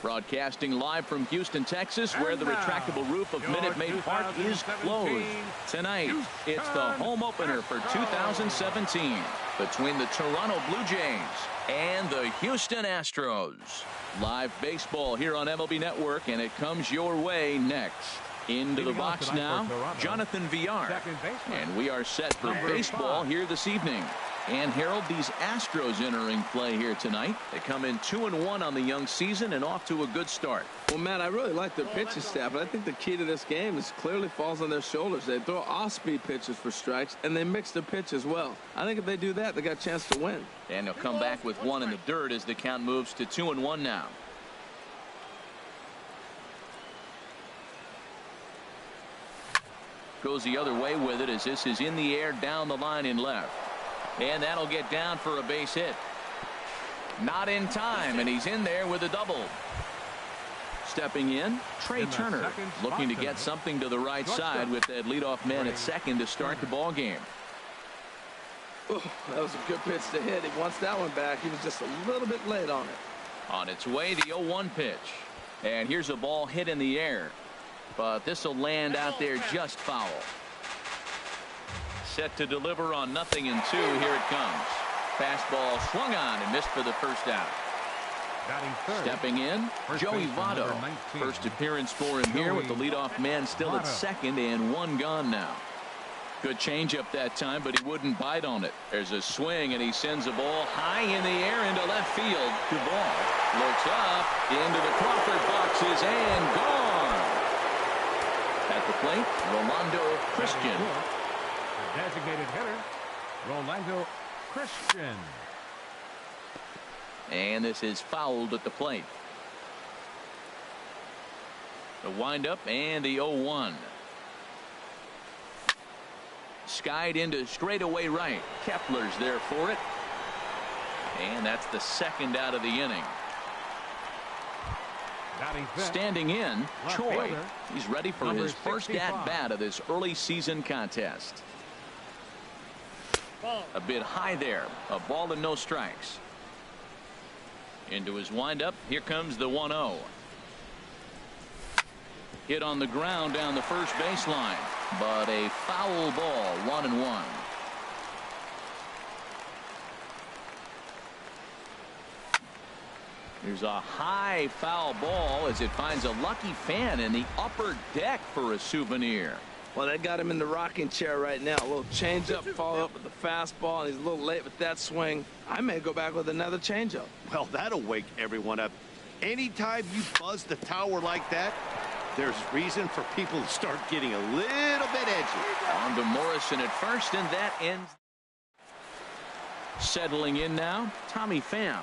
Broadcasting live from Houston, Texas, where the retractable roof of Minute Maid Park is closed. Tonight, it's the home opener for 2017 between the Toronto Blue Jays and the Houston Astros. Live baseball here on MLB Network, and it comes your way next. Into the box now, Jonathan Villar. And we are set for baseball here this evening. And Harold, these Astros entering play here tonight. They come in 2-1 on the young season and off to a good start. Well, Matt, I really like their pitching staff, but I think the key to this game is clearly falls on their shoulders. They throw off-speed pitches for strikes, and they mix their pitch as well. I think if they do that, they got a chance to win. And they'll come back with one in the dirt as the count moves to 2-1 now. Goes the other way with it as this is in the air down the line in left. And that'll get down for a base hit. Not in time, and he's in there with a double. Stepping in, Trey Turner, looking to get something to the right side with that leadoff man at second to start the ball game. Oh, that was a good pitch to hit. He wants that one back. He was just a little bit late on it. On its way, the 0-1 pitch. And here's a ball hit in the air. But this will land out there just foul. Set to deliver on 0-2. Here it comes. Fastball swung on and missed for the first out. Stepping in, Joey Votto. First appearance for him here with the leadoff man still at second and one gone now. Good changeup that time, but he wouldn't bite on it. There's a swing, and he sends a ball high in the air into left field. Duvall looks up into the Crawford boxes and gone. At the plate, Rolando Christian. Designated hitter, Rolando Christian. And this is fouled at the plate. The windup and the 0-1. Skied into straightaway right. Kepler's there for it. And that's the second out of the inning. Standing in, Choi. He's ready for his first at-bat of this early season contest. A bit high there. A ball and no strikes. Into his windup. Here comes the 1-0. Hit on the ground down the first baseline. But a foul ball. 1-1. Here's a high foul ball as it finds a lucky fan in the upper deck for a souvenir. Well, they got him in the rocking chair right now. A little changeup, follow up with the fastball, and he's a little late with that swing. I may go back with another changeup. Well, that'll wake everyone up. Anytime you buzz the tower like that, there's reason for people to start getting a little bit edgy. On to Morrison at first, and that ends. Settling in now, Tommy Pham.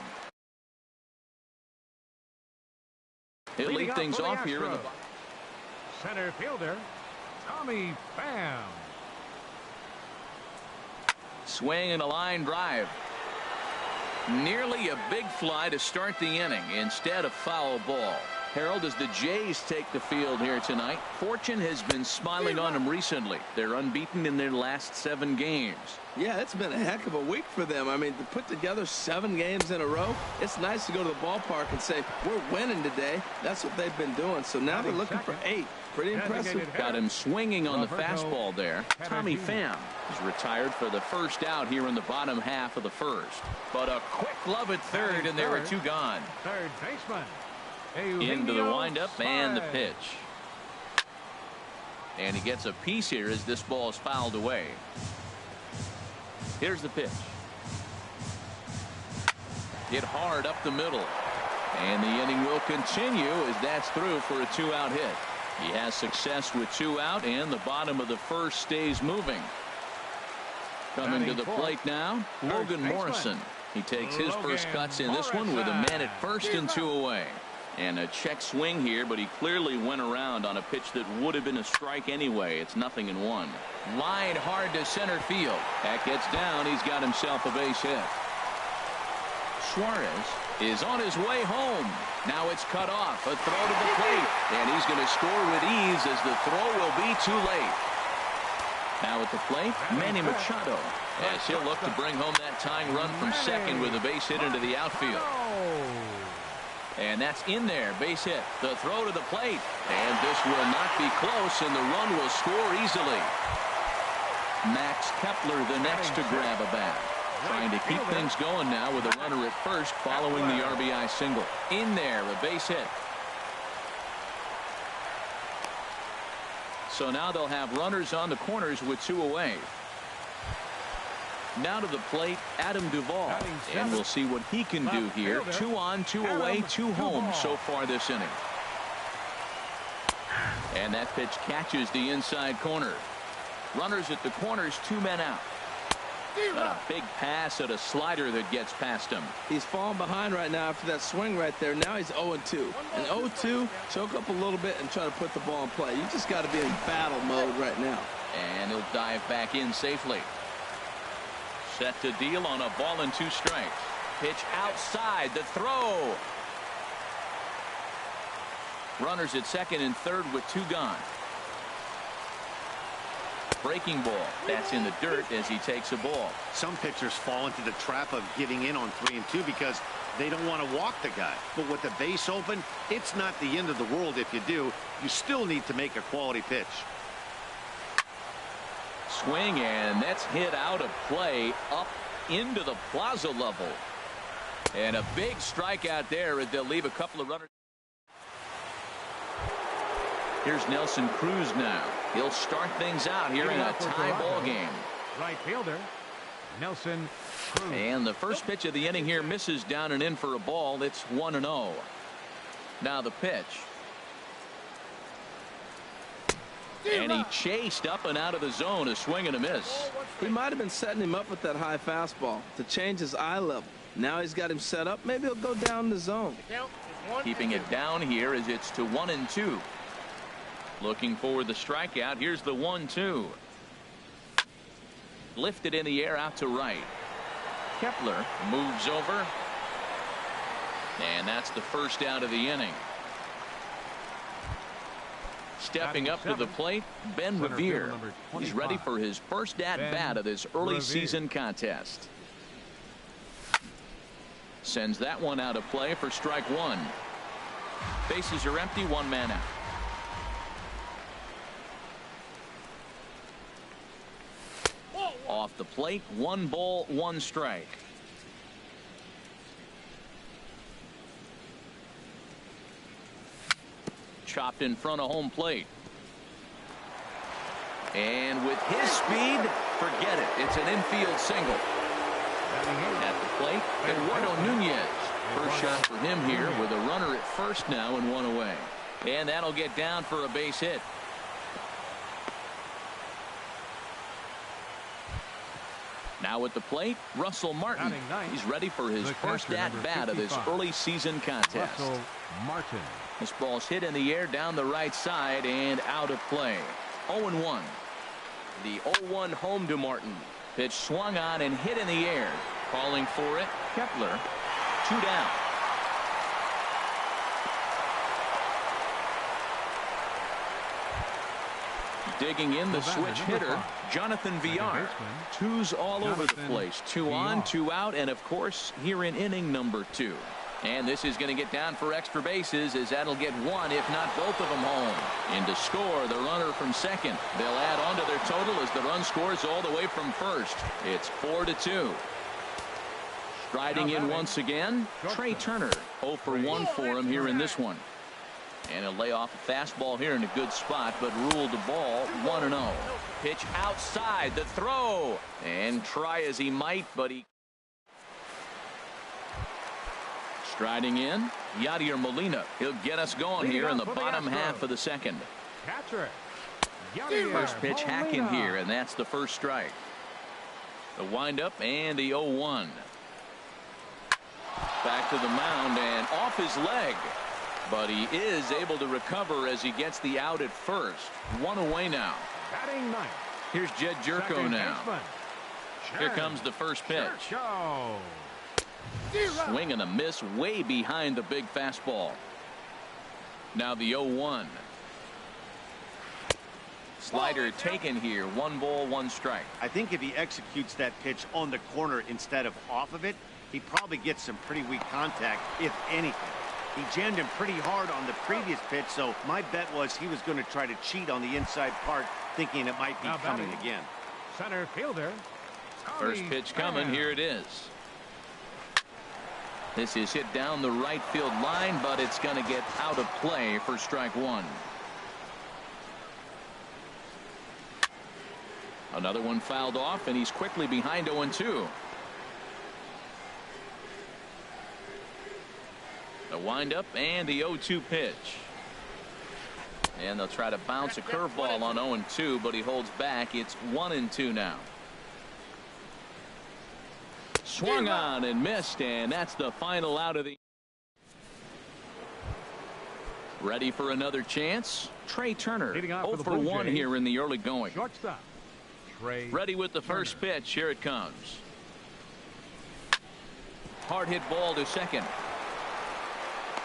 He'll lead things off here in the center fielder, Tommy Pham. Swing and a line drive. Nearly a big fly to start the inning instead of foul ball. Harold, as the Jays take the field here tonight, fortune has been smiling on them recently. They're unbeaten in their last 7 games. Yeah, it's been a heck of a week for them. I mean, to put together 7 games in a row, it's nice to go to the ballpark and say, we're winning today. That's what they've been doing. So now they're looking for 8. Pretty impressive. Got him swinging on the fastball there. Tommy Pham is retired for the first out here in the bottom half of the first. But a quick glove at third, and there were 2 gone. Third baseman. Into the windup and the pitch. And he gets a piece here as this ball is fouled away. Here's the pitch. Hit hard up the middle. And the inning will continue as that's through for a 2-out hit. He has success with 2 out, and the bottom of the first stays moving. Coming to the plate now, Logan Morrison. He takes his first cuts in this one with a man at first and 2 away. And a check swing here, but he clearly went around on a pitch that would have been a strike anyway. It's 0-1. Line hard to center field. That gets down. He's got himself a base hit. Suarez is on his way home. Now it's cut off. A throw to the plate. And he's going to score with ease as the throw will be too late. Now at the plate, Manny Machado, as he'll look to bring home that tying run from second with a base hit into the outfield. And that's in there. Base hit. The throw to the plate. And this will not be close, and the run will score easily. Max Kepler the next to grab a bat. Trying to keep things going now with a runner at first following the RBI single. In there, a base hit. So now they'll have runners on the corners with 2 away. Now to the plate, Adam Duvall. And we'll see what he can do here. 2 on, 2 away, 2 home so far this inning. And that pitch catches the inside corner. Runners at the corners, 2 men out. A big pass at a slider that gets past him. He's falling behind right now after that swing right there. Now he's 0-2. And 0-2, choke up a little bit and try to put the ball in play. You just got to be in battle mode right now. And he'll dive back in safely. Set to deal on a ball and 2 strikes. Pitch outside, the throw. Runners at second and third with 2 gone. Breaking ball. That's in the dirt as he takes a ball. Some pitchers fall into the trap of giving in on 3 and 2 because they don't want to walk the guy. But with the base open, it's not the end of the world if you do. You still need to make a quality pitch. Swing, and that's hit out of play up into the plaza level. And a big strikeout there as they'll leave a couple of runners. Here's Nelson Cruz now. He'll start things out here in a tie ball game. Right fielder, Nelson Cruz. And the first pitch of the inning here misses down and in for a ball. It's 1-0. Now the pitch. And he chased up and out of the zone, a swing and a miss. He might have been setting him up with that high fastball to change his eye level. Now he's got him set up. Maybe he'll go down the zone. Keeping it down here as it's to 1-2. Looking for the strikeout. Here's the 1-2. Lifted in the air out to right. Kepler moves over. And that's the first out of the inning. Stepping up to the plate, Ben Revere. He's ready for his first at-bat of this early season contest. Sends that one out of play for strike 1. Bases are empty, 1 man out. Off the plate, 1 ball, 1 strike. Chopped in front of home plate. And with his speed, forget it. It's an infield single. At the plate, Eduardo Nunez. First shot for him here with a runner at first now and 1 away. And that'll get down for a base hit. Now at the plate, Russell Martin. He's ready for his first at-bat of this early season contest. Russell Martin. This ball's hit in the air down the right side and out of play. 0-1. The 0-1 home to Martin. Pitch swung on and hit in the air. Calling for it, Kepler. 2 down. Digging in the switch hitter, Jonathan Villar. 2s all over the place. 2 on, 2 out, and of course here in inning number 2. And this is going to get down for extra bases as that'll get 1, if not both of them home. And to score, the runner from second. They'll add on to their total as the run scores all the way from first. It's 4-2. Striding in once again, Trey Turner. 0 for 1 for him here in this one. And he'll lay off a fastball here in a good spot, but ruled the ball 1-0. Pitch outside, the throw. And try as he might, but he... Striding in, Yadier Molina. He'll get us going here in the bottom half of the second. First pitch hacking here, and that's the first strike. The windup and the 0-1. Back to the mound and off his leg. But he is able to recover as he gets the out at first. 1 away now. Here's Jed Jerko now. Here comes the first pitch. Swing and a miss way behind the big fastball. Now the 0-1. Slider taken here. 1 ball, 1 strike. I think if he executes that pitch on the corner instead of off of it, he probably gets some pretty weak contact, if anything. He jammed him pretty hard on the previous pitch, so my bet was he was going to try to cheat on the inside part, thinking it might be coming again. Center fielder. First pitch coming. Here it is. This is hit down the right field line, but it's going to get out of play for strike one. Another one fouled off, and he's quickly behind 0-2. The windup and the 0-2 pitch. And they'll try to bounce a curveball on 0-2, but he holds back. It's 1-2 now. Swung on and missed, and that's the final out of the. Ready for another chance. Trey Turner 0 for 1 here in the early going. Shortstop. Trey Ready with the first pitch. Here it comes. Hard hit ball to second.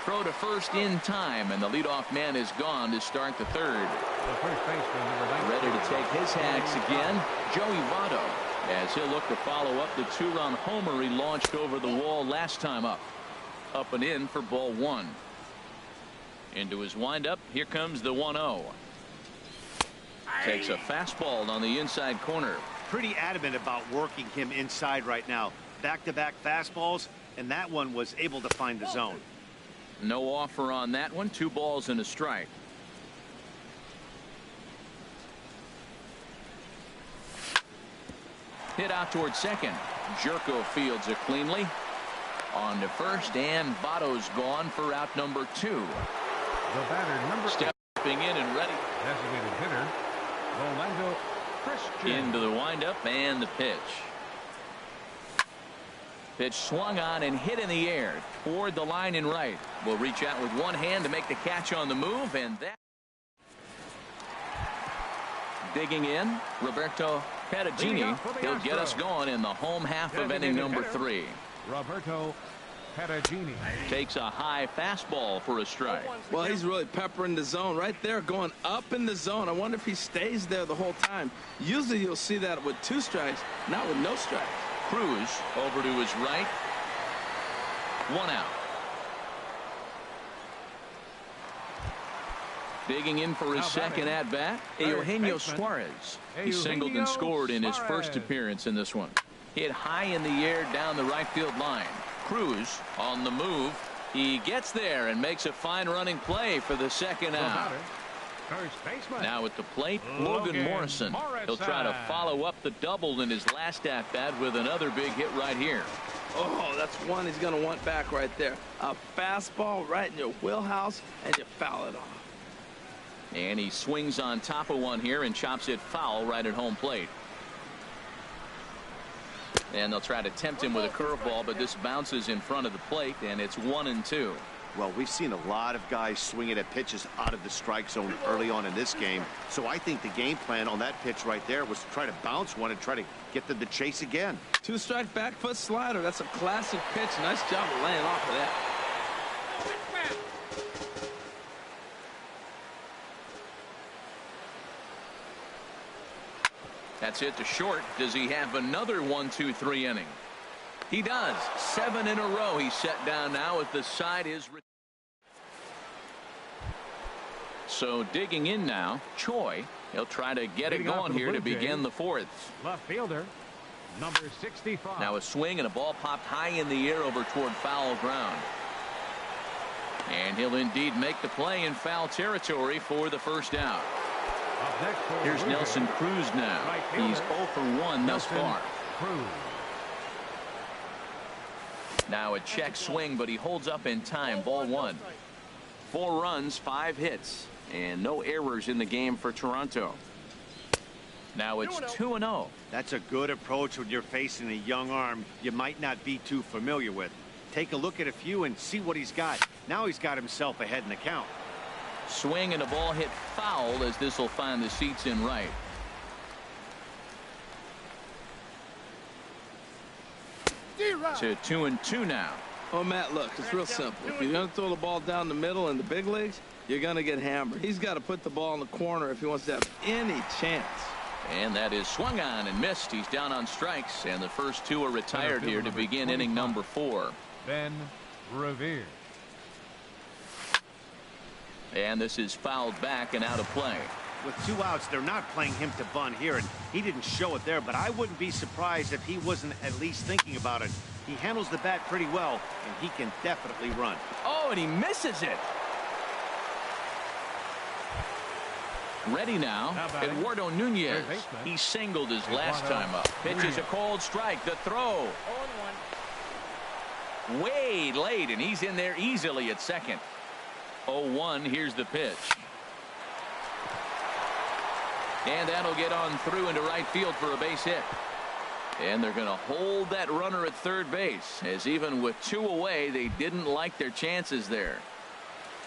Throw to first in time, and the leadoff man is gone to start the third. The first baseman, number 19. Ready to take his hacks again, Joey Votto, as he'll look to follow up the two-run homer he launched over the wall last time up. Up and in for ball one. Into his windup, here comes the 1-0. Takes a fastball on the inside corner. Pretty adamant about working him inside right now. Back-to-back fastballs, and that one was able to find the zone. No offer on that one. 2 balls and a strike. Hit out towards second. Jerko fields it cleanly. On to first, and Votto's gone for out number 2. The batter, number Stepping in and ready. designated hitter, Rolando Christian. Into the windup and the pitch. Pitch swung on and hit in the air toward the line and right. Will reach out with one hand to make the catch on the move, and that. Digging in, Roberto Perugini. He'll get us going in the home half of inning number 3. Roberto Perugini takes a high fastball for a strike. Well, he's really peppering the zone right there, going up in the zone. I wonder if he stays there the whole time. Usually you'll see that with 2 strikes, not with no strikes. Cruz over to his right. 1 out. Digging in for his second at bat, Eugenio Suarez. He singled and scored in his first appearance in this one. Hit high in the air down the right field line. Cruz on the move. He gets there and makes a fine running play for the second out. First baseman. Now at the plate, Logan Morrison. He'll try to follow up the double in his last at bat with another big hit right here. Oh, that's one he's going to want back right there. A fastball right in your wheelhouse, and you foul it off. And he swings on top of one here and chops it foul right at home plate. And they'll try to tempt him with a curveball, but this bounces in front of the plate, and it's 1-2. Well, we've seen a lot of guys swinging at pitches out of the strike zone early on in this game. So I think the game plan on that pitch right there was to try to bounce one and try to get them to chase again. 2-strike back foot slider. That's a classic pitch. Nice job of laying off of that. That's it to short. Does he have another 1-2-3 inning? He does. 7 in a row. He's set down now at the side is. So digging in now, Choi. He'll try to get it going here to begin the 4th. Left fielder, number 65. Now a swing and a ball popped high in the air over toward foul ground. And he'll indeed make the play in foul territory for the first out. Here's Nelson Cruz now. He's 0 for 1 thus far. Now a check swing, but he holds up in time. Ball 1. 4 runs, 5 hits, and no errors in the game for Toronto. Now it's 2-0. That's a good approach when you're facing a young arm you might not be too familiar with. Take a look at a few and see what he's got. Now he's got himself ahead in the count. Swing and a ball hit foul as this will find the seats in right. To 2-2 now. Oh, Matt, look, it's real simple. If you're going to throw the ball down the middle in the big leagues, you're going to get hammered. He's got to put the ball in the corner if he wants to have any chance. And that is swung on and missed. He's down on strikes, and the first 2 are retired here to begin inning number 4. Ben Revere. And this is fouled back and out of play. With 2 outs, they're not playing him to bunt here, and he didn't show it there, but I wouldn't be surprised if he wasn't at least thinking about it. He handles the bat pretty well, and he can definitely run. Oh, and he misses it. Ready now, Eduardo Nunez. He singled his last time up. Pitches a cold strike. The throw. Way late, and he's in there easily at second. 0-1. Here's the pitch. And that'll get on through into right field for a base hit. And they're going to hold that runner at third base, as even with 2 away, they didn't like their chances there.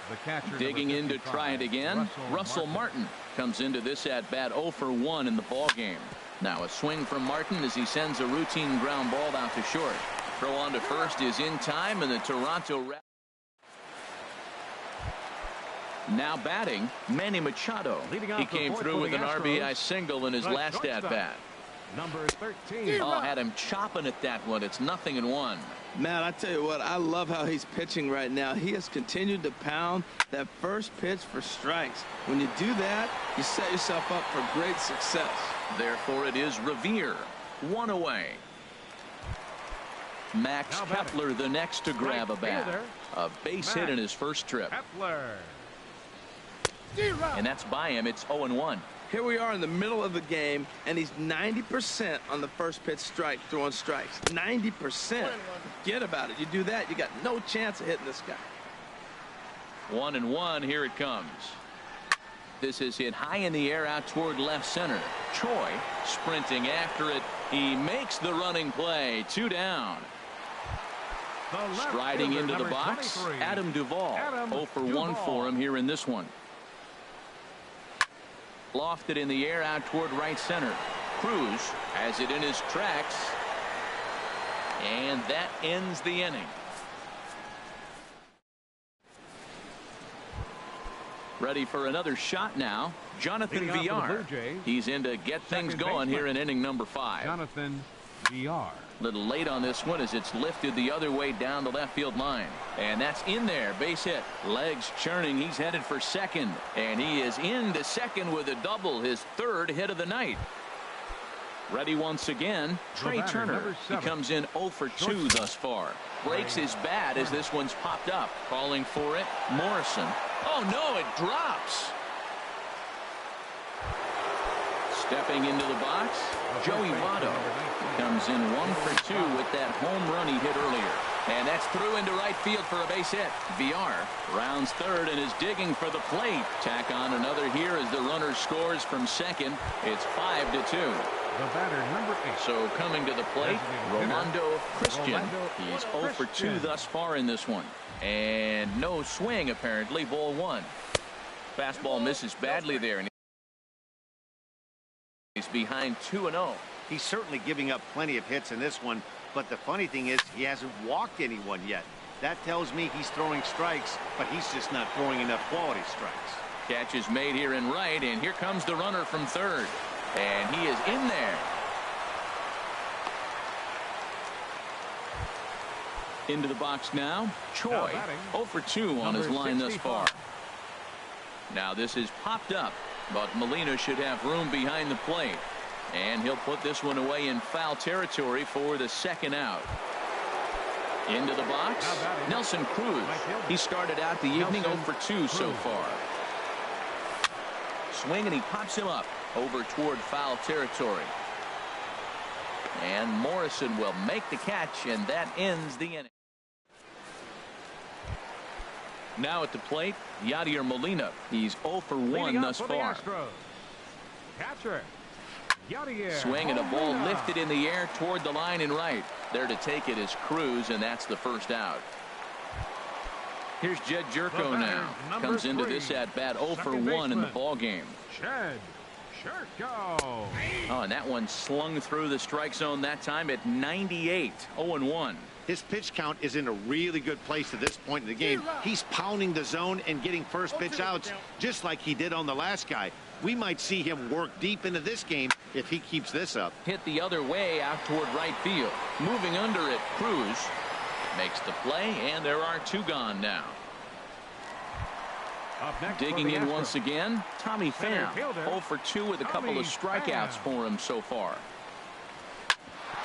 The catcher, digging in to try it again. Russell Martin comes into this at bat 0 for 1 in the ball game. Now a swing from Martin as he sends a routine ground ball out to short. Throw on to first is in time, and the Toronto. Now batting, Manny Machado. He came through with an RBI single in his last at bat. Number 13. Oh, had him chopping at that one. It's 0-1. Matt, I tell you what, I love how he's pitching right now. He has continued to pound that first pitch for strikes. When you do that, you set yourself up for great success. Therefore, it is Revere. 1 away. Max Kepler the next to grab a bat. A base hit in his first trip. And that's by him. It's 0-1. Here we are in the middle of the game, and he's 90% on the first pitch strike, throwing strikes. 90%. Forget about it. You do that, you got no chance of hitting this guy. 1-1. Here it comes. This is hit high in the air out toward left center. Choi sprinting after it. He makes the running play. 2 down. Striding into the box, Adam Duvall. 0 for 1 for him here in this one. Lofted in the air out toward right center. Cruz has it in his tracks. And that ends the inning. Ready for another shot now. Jonathan Villar. He's in to get things going here in inning number 5. Jonathan Villar. Little late on this one as it's lifted the other way down the left field line. And that's in there. Base hit. Legs churning. He's headed for second. And he is into second with a double. His 3rd hit of the night. Ready once again. Trey Turner. He comes in 0 for 2 thus far. Breaks his bat as this one's popped up. Calling for it. Morrison. Oh no, it drops. Stepping into the box, Joey Votto comes in 1 for 2 with that home run he hit earlier. And that's through into right field for a base hit. Villar rounds third and is digging for the plate. Tack on another here as the runner scores from second. It's 5-2. The batter, number 8. So coming to the plate, Rolando Christian. He's 0 for 2 thus far in this one. And no swing apparently. Ball 1. Fastball misses badly there. And he's behind 2-0. He's certainly giving up plenty of hits in this one, but the funny thing is he hasn't walked anyone yet. That tells me he's throwing strikes, but he's just not throwing enough quality strikes. Catch is made here in right, and here comes the runner from third. And he is in there. Into the box now. Choi 0 for 2 on his line thus far. Now this is popped up, but Molina should have room behind the plate. And he'll put this one away in foul territory for the 2nd out. Into the box, Nelson Cruz. He started out the evening 0 for 2 so far. Swing, and he pops him up over toward foul territory. And Morrison will make the catch, and that ends the inning. Now at the plate, Yadier Molina. He's 0 for 1 thus far. Catcher. Swing and a ball lifted in the air toward the line and right. There to take it is Cruz, and that's the 1st out. Here's Jed Jerko now. Comes into this at bat 0 for 1 in the ball game. Jed Jerko. Oh, and that one slung through the strike zone that time at 98. 0-1. His pitch count is in a really good place at this point in the game. He's pounding the zone and getting first pitch outs just like he did on the last guy. We might see him work deep into this game if he keeps this up. Hit the other way out toward right field. Moving under it, Cruz makes the play, and there are 2 gone now. Up next Digging for the in Astros. once again, Tommy Center Pham, fielder, 0 for 2 with a couple of Tommy strikeouts Pham. for him so far.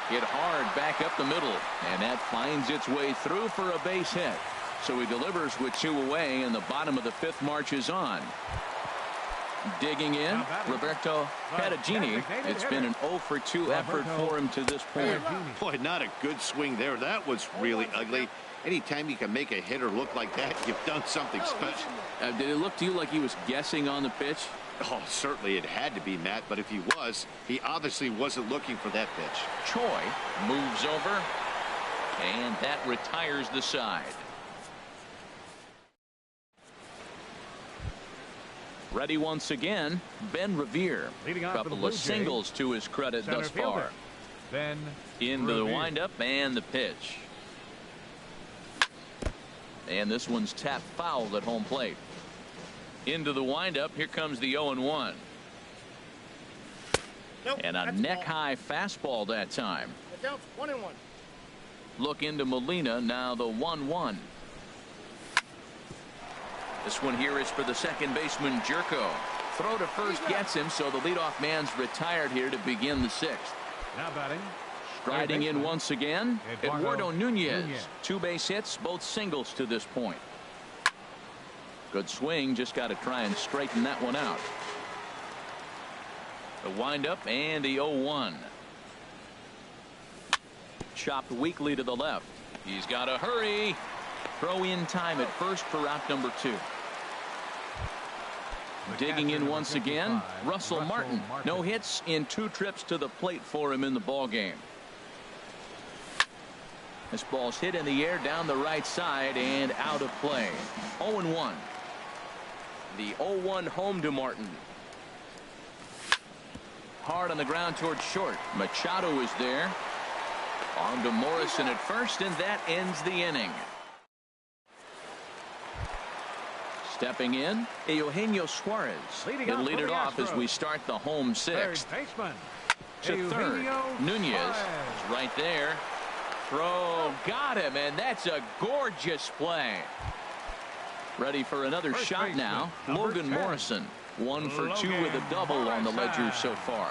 Hit hard back up the middle, and that finds its way through for a base hit. So he delivers with 2 away, and the bottom of the 5th marches on. Digging in, Roberto Perugini. It's been an 0 for 2 effort for him to this point. Boy, not a good swing there. That was really ugly. Anytime you can make a hitter look like that, you've done something special. Did it look to you like he was guessing on the pitch? Oh, certainly it had to be, Matt, but if he was, he obviously wasn't looking for that pitch. Choi moves over, and that retires the side. Ready once again, Ben Revere. Leading off for the Couple Blue of Jays, singles to his credit center thus fielder, far. Ben Into the Revere. windup and the pitch. And this one's tapped foul at home plate. Into the windup. Here comes the 0-1. Nope, And a neck-high fastball that time. The count's 1-1. Look into Molina. Now the 1-1. This one here is for the second baseman, Jerko. Throw to first gets him, so the leadoff man's retired here to begin the 6th. Now batting. Striding in once again, Eduardo Nunez. Nunez. 2 base hits, both singles to this point. Good swing, just got to try and straighten that one out. The windup and the 0-1. Chopped weakly to the left. He's got to hurry. Throw in time at first for out number 2. Digging in once again, Russell Martin. No hits in 2 trips to the plate for him in the ball game. This ball's hit in the air down the right side and out of play. 0-1. The 0-1 home to Martin. Hard on the ground towards short. Machado is there. On to Morrison at first, and that ends the inning. Stepping in, Eugenio Suarez. He'll lead it off as we start the home 6th. To third, Nunez is right there. Throw, got him, and that's a gorgeous play. Ready for another shot now, Logan Morrison. 1 for 2 with a double on the ledger so far.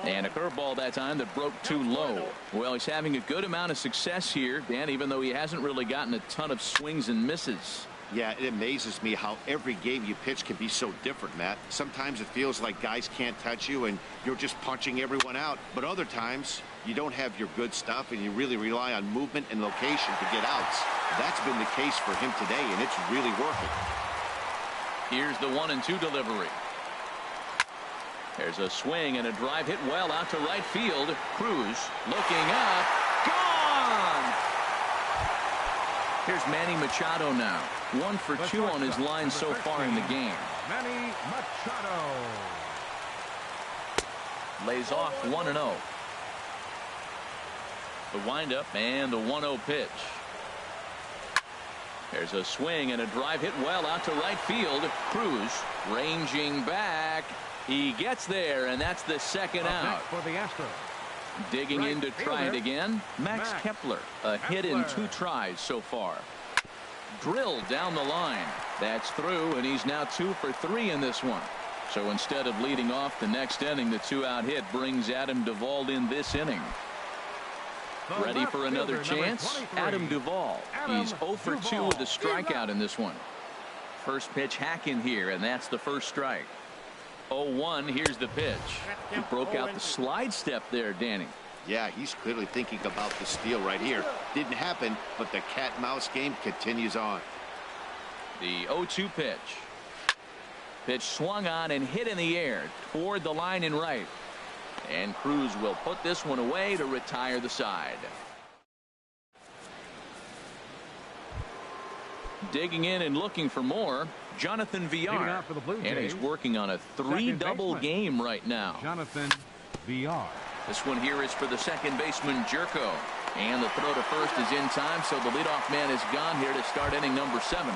And a curveball that time that broke too low. Well, he's having a good amount of success here, Dan, even though he hasn't really gotten a ton of swings and misses. Yeah, it amazes me how every game you pitch can be so different, Matt. Sometimes it feels like guys can't touch you and you're just punching everyone out. But other times you don't have your good stuff and you really rely on movement and location to get outs. That's been the case for him today, and it's really working. Here's the 1-2 delivery. There's a swing and a drive hit well out to right field. Cruz looking up. Gone! Here's Manny Machado now. 1 for 2 on his line so far in the game. Manny Machado. Lays off 1-0. The windup and the 1-0 pitch. There's a swing and a drive hit well out to right field. Cruz ranging back. He gets there, and that's the second out. For the Astros. Digging in to try it again, Max Kepler. A hit in 2 tries so far. Drilled down the line. That's through, and he's now 2 for 3 in this one. So instead of leading off the next inning, the 2-out hit brings Adam Duvall in this inning. Ready for another chance? Adam Duvall. He's 0 for 2 with a strikeout in this one. First pitch hack in here, and that's the first strike. 0-1. Here's the pitch. He broke out the slide step there, Danny. Yeah, he's clearly thinking about the steal right here. Didn't happen, but the cat-mouse game continues on. The 0-2 pitch. Pitch swung on and hit in the air toward the line and right. And Cruz will put this one away to retire the side. Digging in and looking for more, Jonathan Villar. And he's working on a 3-double game right now. Jonathan Villar. This one here is for the second baseman, Jerko. And the throw to first is in time, so the leadoff man is gone here to start inning number 7.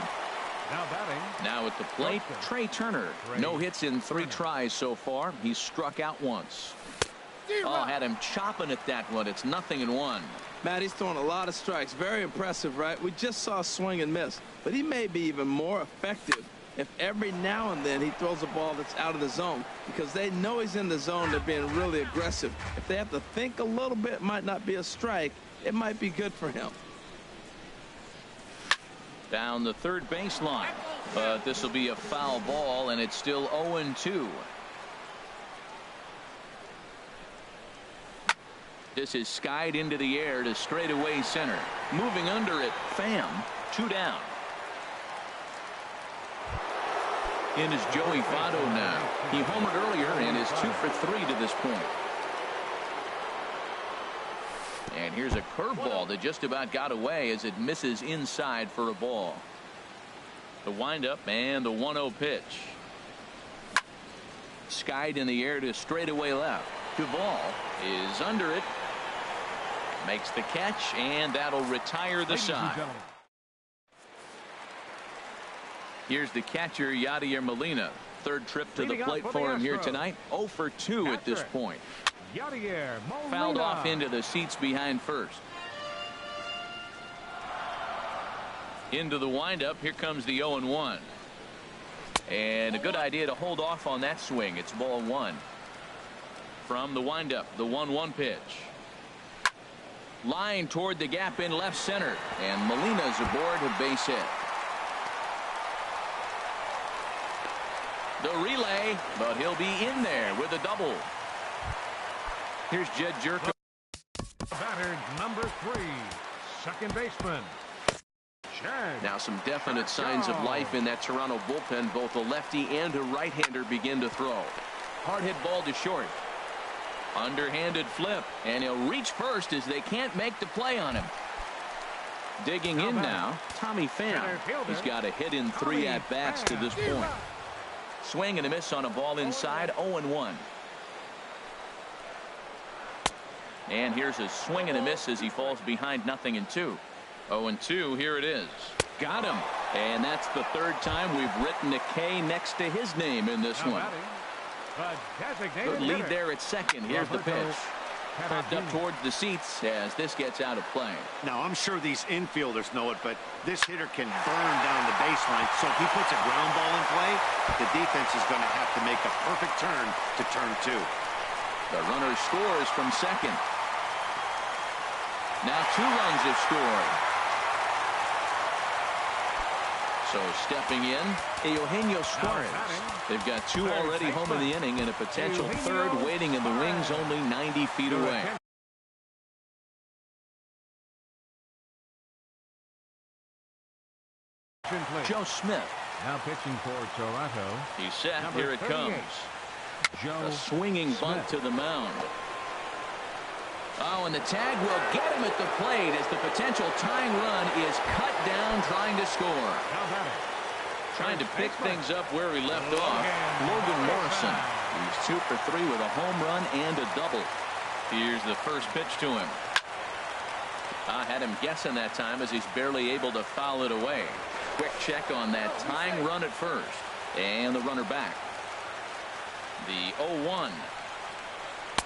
Now batting. Now at the plate, Trey Turner. No hits in 3 tries so far. He's struck out once. Oh, had him chopping at that one. It's 0-1. Matt, he's throwing a lot of strikes. Very impressive, right? We just saw a swing and miss, but he may be even more effective if every now and then he throws a ball that's out of the zone, because they know he's in the zone. They're being really aggressive. If they have to think a little bit, it might not be a strike. It might be good for him. Down the third baseline, but this will be a foul ball, and it's still 0-2. This is skied into the air to straightaway center. Moving under it, Pham, 2 down. In is Joey Votto now. He homered earlier and is 2 for 3 to this point. And here's a curveball that just about got away as it misses inside for a ball. The windup and the 1-0 pitch. Skied in the air to straightaway left. Duvall is under it. Makes the catch, and that'll retire the side. Here's the catcher, Yadier Molina. Third trip to the plate for him here tonight. 0 for 2 at this point. Fouled off into the seats behind first. Into the windup. Here comes the 0-1. And a good idea to hold off on that swing. It's ball 1. From the windup, the 1-1 pitch. Line toward the gap in left center. And Molina's aboard a base hit. The relay, but he'll be in there with a double. Here's Jed Jerko. Batter number 3, second baseman. Now some definite signs of life in that Toronto bullpen. Both a lefty and a right-hander begin to throw. Hard hit ball to short. Underhanded flip, and he'll reach first as they can't make the play on him. Digging in now, Tommy Pham. He's got a hit in 3 at-bats to this point. Swing and a miss on a ball inside. 0-1. And here's a swing and a miss as he falls behind 0-2. 0-2. Here it is. Got him. And that's the third time we've written a K next to his name in this one. Good lead there at second. Here's the pitch. Popped up towards the seats as this gets out of play. Now, I'm sure these infielders know it, but this hitter can burn down the baseline. So if he puts a ground ball in play, the defense is going to have to make a perfect turn to turn 2. The runner scores from second. Now 2 runs have scored. So stepping in, Eugenio Suarez. They've got 2 already home in the inning and a potential third waiting in the wings only 90 feet away. Joe Smith. Now pitching for Toronto. He's set. Here it comes. A swinging bunt to the mound. Oh, and the tag will get him at the plate as the potential tying run is cut down trying to score. Trying to pick things up where he left off. Logan Morrison. He's 2 for 3 with a home run and a double. Here's the first pitch to him. I had him guessing that time as he's barely able to foul it away. Quick check on that tying run at first. And the runner back. The 0-1.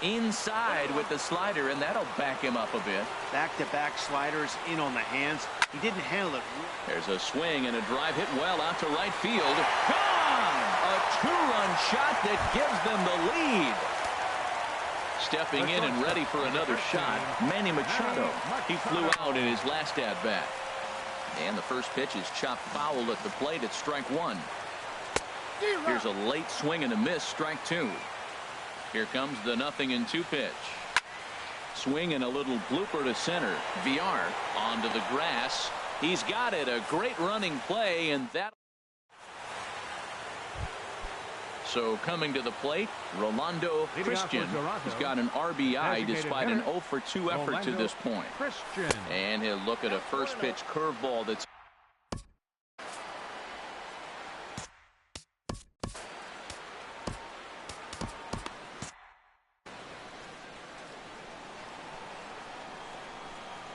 Inside with the slider, and that'll back him up a bit. Back-to-back sliders in on the hands. He didn't handle it. There's a swing and a drive hit well out to right field. Gone! A 2-run shot that gives them the lead. Stepping in and ready for another shot, Manny Machado. He flew out in his last at-bat. And the first pitch is chopped foul at the plate at strike 1. Here's a late swing and a miss, strike 2. Here comes the 0-2 pitch. Swing and a little blooper to center. VR onto the grass. He's got it. A great running play, and that. So coming to the plate, Rolando Christian has got an RBI despite an 0 for 2 effort to this point. And he'll look at a first pitch curveball that's.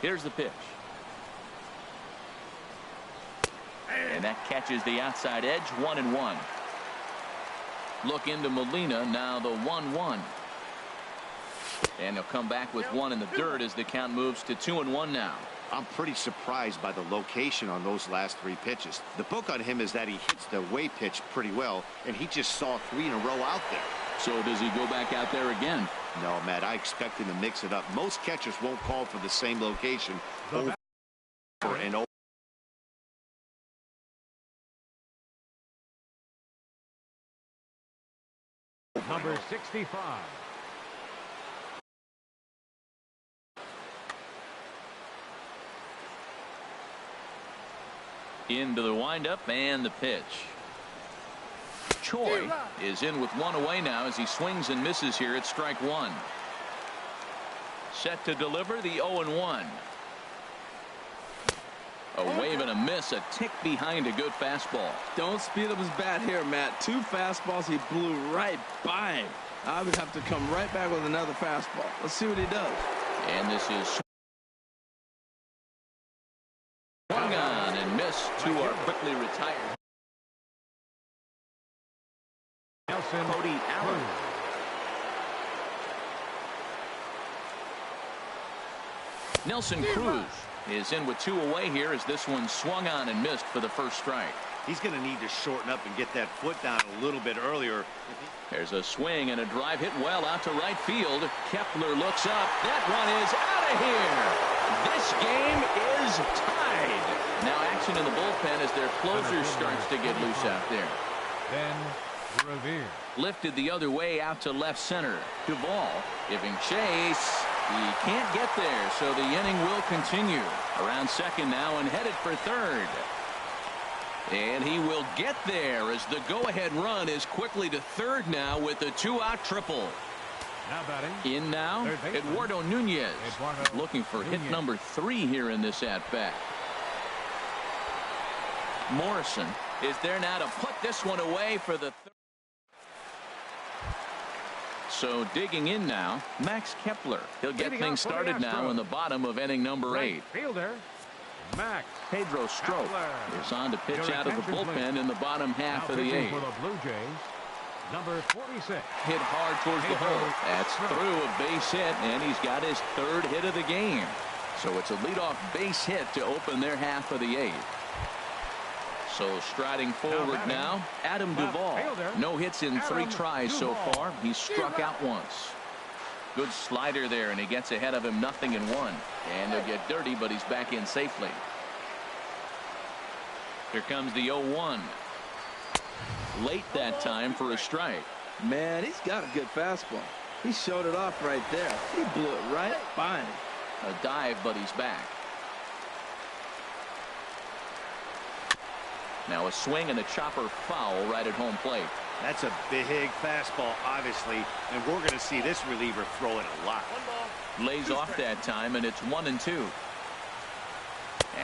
Here's the pitch. And that catches the outside edge. 1-1. Look into Molina. Now the 1-1. And he'll come back with one in the dirt as the count moves to 2-1 now. I'm pretty surprised by the location on those last 3 pitches. The book on him is that he hits the away pitch pretty well, and he just saw 3 in a row out there. So does he go back out there again? No, Matt, I expect him to mix it up. Most catchers won't call for the same location over and over. Number 65. Into the windup and the pitch. Choi is in with one away now as he swings and misses here at strike 1. Set to deliver the 0-1. A wave and a miss, a tick behind a good fastball. Don't speed up his bat here, Matt. 2 fastballs, he blew right by him. I would have to come right back with another fastball. Let's see what he does. And this is swung on and missed. 2 are quickly retired. Cody Allen. Nelson Cruz is in with 2 away here as this one swung on and missed for the first strike. He's going to need to shorten up and get that foot down a little bit earlier. There's a swing and a drive hit well out to right field. Kepler looks up. That one is out of here. This game is tied. Now action in the bullpen as their closer starts to get loose out there. Then Revere. Lifted the other way out to left center. Duvall giving chase. He can't get there, so the inning will continue. Around second now and headed for third. And he will get there as the go-ahead run is quickly to third now with a 2-out triple. Now batting. In now, Eduardo Nunez. Looking for hit number 3 here in this at-bat. Morrison is there now to put this one away for the third. So digging in now, Max Kepler. He'll get things started now in the bottom of inning number 8. Fielder, Max. Pedro Strop is on to pitch out of the bullpen in the bottom half of the 8th. For the Blue Jays, number 46. Hit hard towards the hole. That's through a base hit, and he's got his 3rd hit of the game. So it's a leadoff base hit to open their half of the 8th. So striding forward now, Adam Duvall. No hits in 3 tries so far. He's struck out once. Good slider there, and he gets ahead of him 0-1. And they'll get dirty, but he's back in safely. Here comes the 0-1. Late that time for a strike. Man, he's got a good fastball. He showed it off right there. He blew it right by him. A dive, but he's back. Now a swing and a chopper foul right at home plate. That's a big fastball, obviously, and we're going to see this reliever throw it a lot. Lays off that time, and it's 1-2.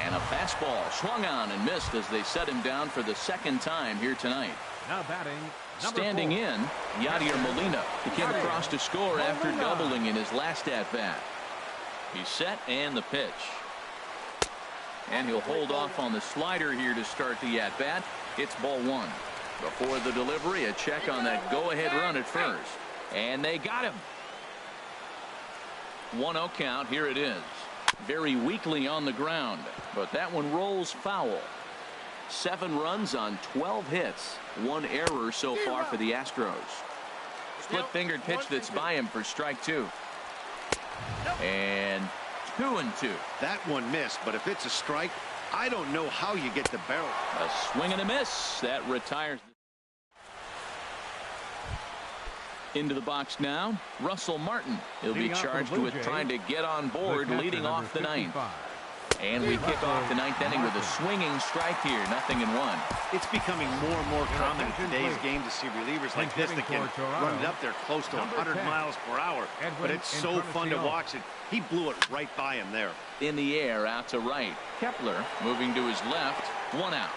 And a fastball swung on and missed as they set him down for the 2nd time here tonight. Now batting. Standing in, Yadier Molina. He came across to score after doubling in his last at-bat. He's set and the pitch. And he'll hold off on the slider here to start the at-bat. It's ball 1. Before the delivery, a check on that go-ahead run at first. And they got him. 1-0 count. Here it is. Very weakly on the ground, but that one rolls foul. 7 runs on 12 hits. 1 error so far for the Astros. Split-fingered pitch that's by him for strike 2. And 2-2. That one missed, but if it's a strike, I don't know how you get the barrel. A swing and a miss. That retires. Into the box now, Russell Martin. He'll be charged with trying to get on board, leading off the 9th. And we kick off the 9th inning with a swinging strike here, 0-1. It's becoming more and more common in today's game to see relievers like this that can run it up there close to 100 miles per hour. But it's so fun to watch it. He blew it right by him there. In the air, out to right. Kepler moving to his left, 1 out.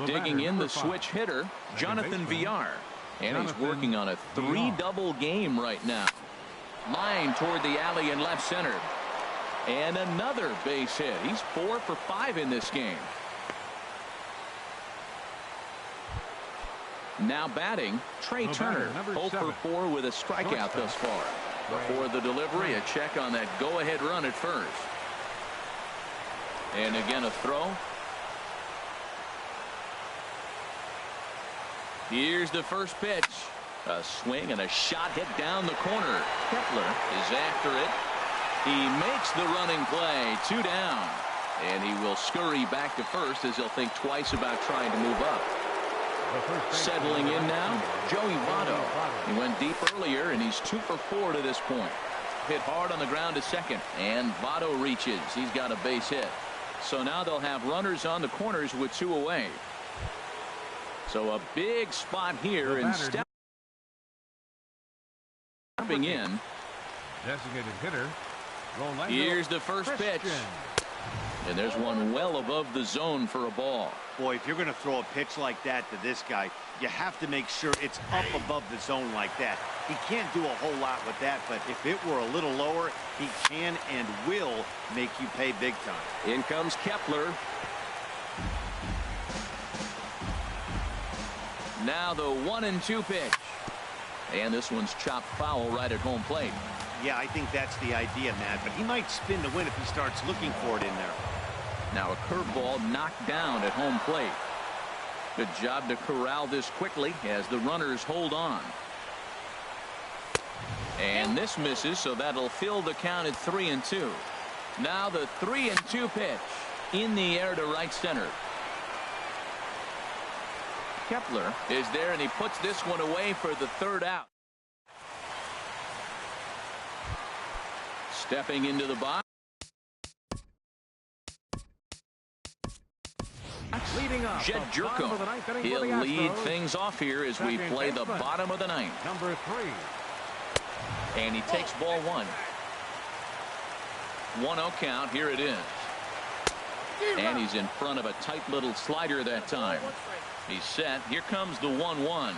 Digging in the switch hitter, Jonathan Villar. And he's working on a 3-double game right now. Line toward the alley in left center. And another base hit. He's 4 for 5 in this game. Now batting, Trey Turner, 0 for 4 with a strikeout thus far. Before the delivery, a check on that go-ahead run at first. And again, a throw. Here's the first pitch. A swing and a shot hit down the corner. Kepler is after it. He makes the running play. 2 down. And he will scurry back to first as he'll think twice about trying to move up. Settling in now, Joey Votto. He went deep earlier, and he's 2 for 4 to this point. Hit hard on the ground to second, and Votto reaches. He's got a base hit. So now they'll have runners on the corners with 2 away. So a big spot here, and stepping in. Designated hitter. Here's the first pitch. And there's one well above the zone for a ball. Boy, if you're going to throw a pitch like that to this guy, you have to make sure it's up above the zone like that. He can't do a whole lot with that, but if it were a little lower, he can and will make you pay big time. In comes Kepler. Now the 1-2 pitch. And this one's chopped foul right at home plate. Yeah, I think that's the idea, Matt, but he might spin the win if he starts looking for it in there. Now a curveball knocked down at home plate. Good job to corral this quickly as the runners hold on. And this misses, so that'll fill the count at 3-2. Now the 3-2 pitch in the air to right center. Kepler is there, and he puts this one away for the 3rd out. Stepping into the box. Jed Jerko. He'll lead things off here as we play the bottom of the 9th. Number 3. And he takes ball 1. 1-0 count. Here it is. And he's in front of a tight little slider that time. He's set. Here comes the 1-1.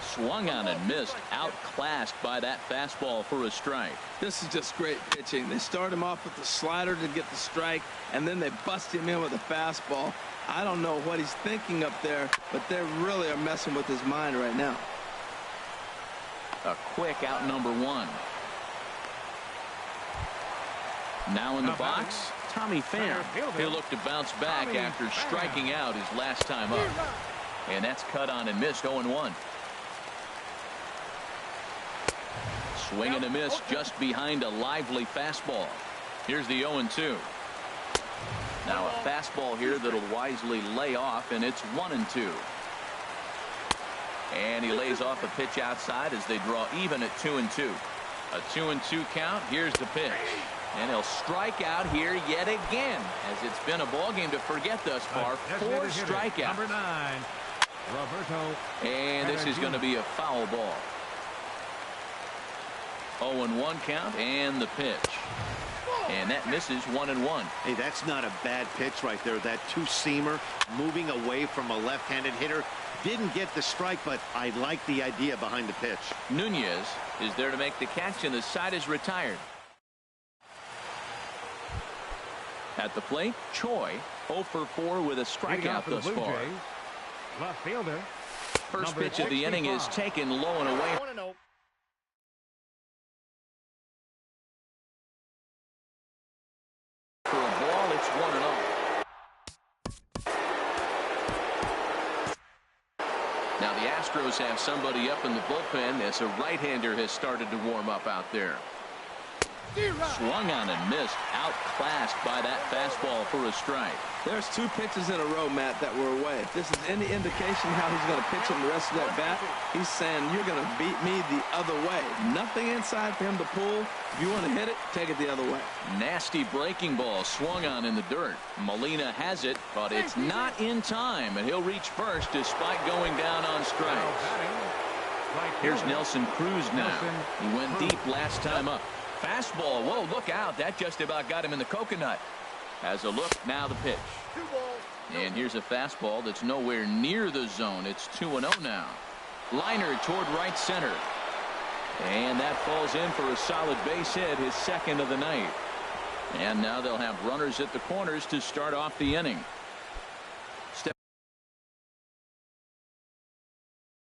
Swung on and missed. Outclassed by that fastball for a strike. This is just great pitching. They start him off with the slider to get the strike, and then they bust him in with a fastball. I don't know what he's thinking up there, but they really are messing with his mind right now. A quick out number 1. Now in the box, Tommy Pham. He'll look to bounce back after striking out his last time up. And that's cut on and missed. 0-1. Swing and a miss just behind a lively fastball. Here's the 0-2. Now a fastball here that'll wisely lay off, and it's 1-2. And he lays off a pitch outside as they draw even at 2-2. A 2-2 count. Here's the pitch. And he'll strike out here yet again, as it's been a ball game to forget thus far. 4 strikeouts. Number 9, Roberto. And this is going to be a foul ball. 0-1 count, and the pitch. And that misses. 1-1. Hey, that's not a bad pitch right there. That 2-seamer moving away from a left-handed hitter. Didn't get the strike, but I like the idea behind the pitch. Nunez is there to make the catch, and the side is retired. At the plate, Choi, 0 for 4 with a strikeout thus far. Left fielder. First pitch of the inning is taken low and away. For a ball, it's 1-0. Now the Astros have somebody up in the bullpen as a right-hander has started to warm up out there. Swung on and missed. Outclassed by that fastball for a strike. There's 2 pitches in a row, Matt, that were away. If this is any indication how he's going to pitch him the rest of that bat, he's saying you're going to beat me the other way. Nothing inside for him to pull. If you want to hit it, take it the other way. Nasty breaking ball swung on in the dirt. Molina has it, but it's not in time, and he'll reach first despite going down on strikes. Here's Nelson Cruz now. He went deep last time up. Fastball. Whoa, look out. That just about got him in the coconut. Has a look. Now the pitch. And here's a fastball that's nowhere near the zone. It's 2-0 now. Liner toward right center. And that falls in for a solid base hit, his 2nd of the night. And now they'll have runners at the corners to start off the inning.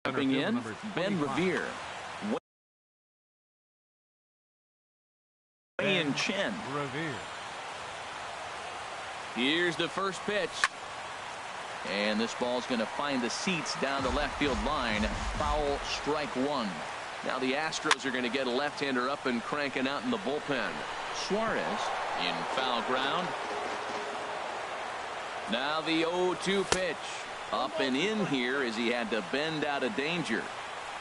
Stepping in, Ben Revere. Wei Chen. Revere. Here's the first pitch. And this ball's going to find the seats down the left field line. Foul, strike one. Now the Astros are going to get a left-hander up and cranking out in the bullpen. Suarez in foul ground. Now the 0-2 pitch. Up and in here as he had to bend out of danger.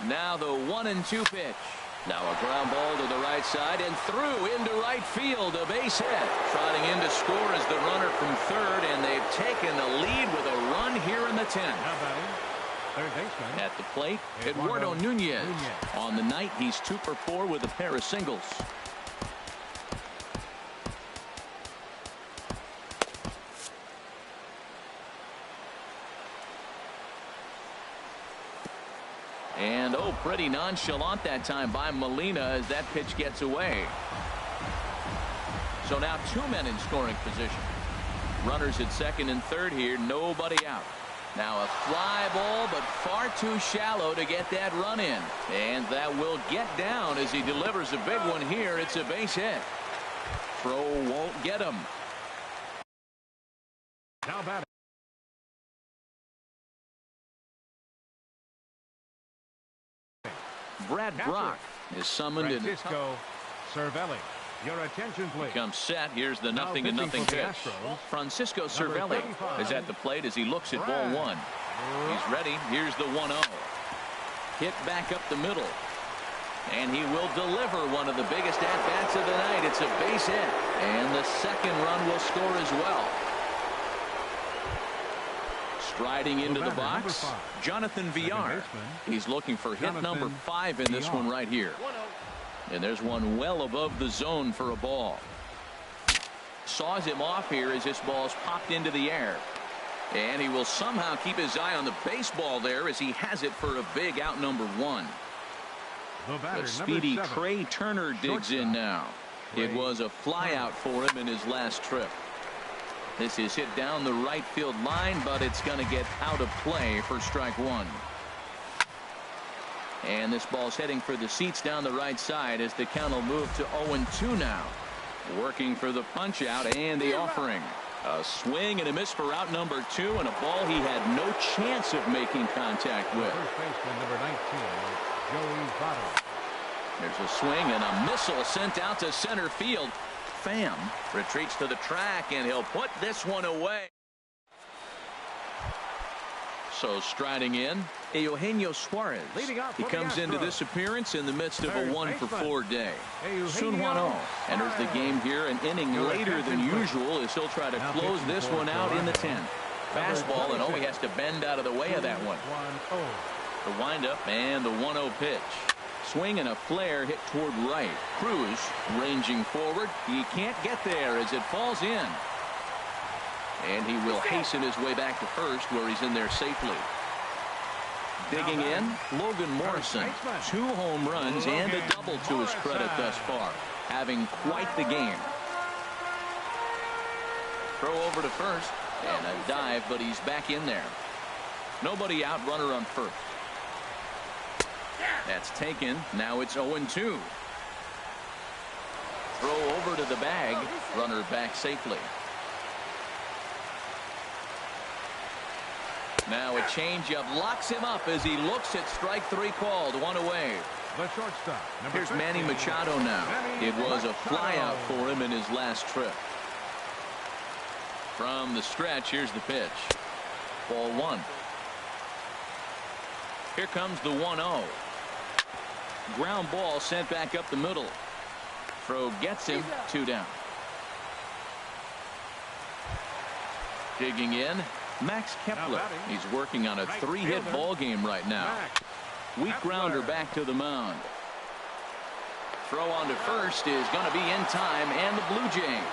Now the 1-2 pitch. Now a ground ball to the right side and through into right field. A base hit. Trotting in to score is the runner from third, and they've taken the lead with a run here in the 10th. Third baseman. At the plate, Eduardo Nunez. On the night, he's 2 for 4 with a pair of singles. And pretty nonchalant that time by Molina as that pitch gets away. So now 2 men in scoring position. Runners at second and third here, nobody out. Now a fly ball, but far too shallow to get that run in. And that will get down as he delivers a big one here. It's a base hit. Throw won't get him. Now batting. Brad Brock is summoned in. Francisco Cervelli. Your attention, please. Comes set. Here's the 0-0 pitch. Francisco Cervelli is at the plate as he looks at ball one. He's ready. Here's the 1-0. Hit back up the middle. And he will deliver one of the biggest at-bats of the night. It's a base hit. And the second run will score as well. Striding into the box, Jonathan Villar. He's looking for hit number 5 in this one right here. And there's one well above the zone for a ball. Saws him off here as this ball's popped into the air. And he will somehow keep his eye on the baseball there as he has it for a big out number 1. The speedy Trey Turner digs in now. It was a fly out for him in his last trip. This is hit down the right field line, but it's going to get out of play for strike one. And this ball's heading for the seats down the right side as the count will move to 0-2 now. Working for the punch out and the offering. A swing and a miss for out number 2, and a ball he had no chance of making contact with. First baseman number 19, Joey Votto. There's a swing and a missile sent out to center field. Pham retreats to the track, and he'll put this one away. So striding in, Eugenio Suarez. He comes into this appearance in the midst of a 1-for-4 day. Sun Hwan-Oh enters the game here an inning later than usual as he'll try to close this one out in the 10th. Fastball, and he has to bend out of the way of that one. The windup and the 1-0 pitch. Swing and a flare hit toward right. Cruz ranging forward. He can't get there as it falls in. And he will hasten his way back to first where he's in there safely. Digging in, Logan Morrison. 2 home runs and a double to his credit thus far. Having quite the game. Throw over to first. And a dive, but he's back in there. Nobody out, runner on first. That's taken. Now it's 0-2. Throw over to the bag. Runner back safely. Now a changeup locks him up as he looks at strike 3 called. 1 away. The shortstop. Here's Manny Machado now. It was a flyout for him in his last trip. From the stretch, here's the pitch. Ball 1. Here comes the 1-0. Ground ball sent back up the middle. Throw gets him. 2 down. Digging in, Max Kepler. He's working on a 3-hit ball game right now. Weak grounder back to the mound. Throw on to first is going to be in time, and the Blue Jays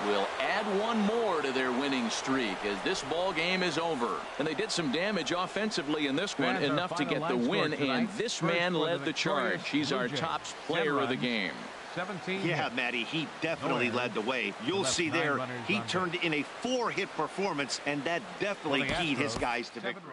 will add 1 more to their winning streak as this ball game is over. And they did some damage offensively in this one, enough to get the win, and this man led the charge. He's our top player of the game. 17. Yeah, Matty, he definitely led the way. You'll see there, he turned in a 4-hit performance, and that definitely keyed his guys to victory.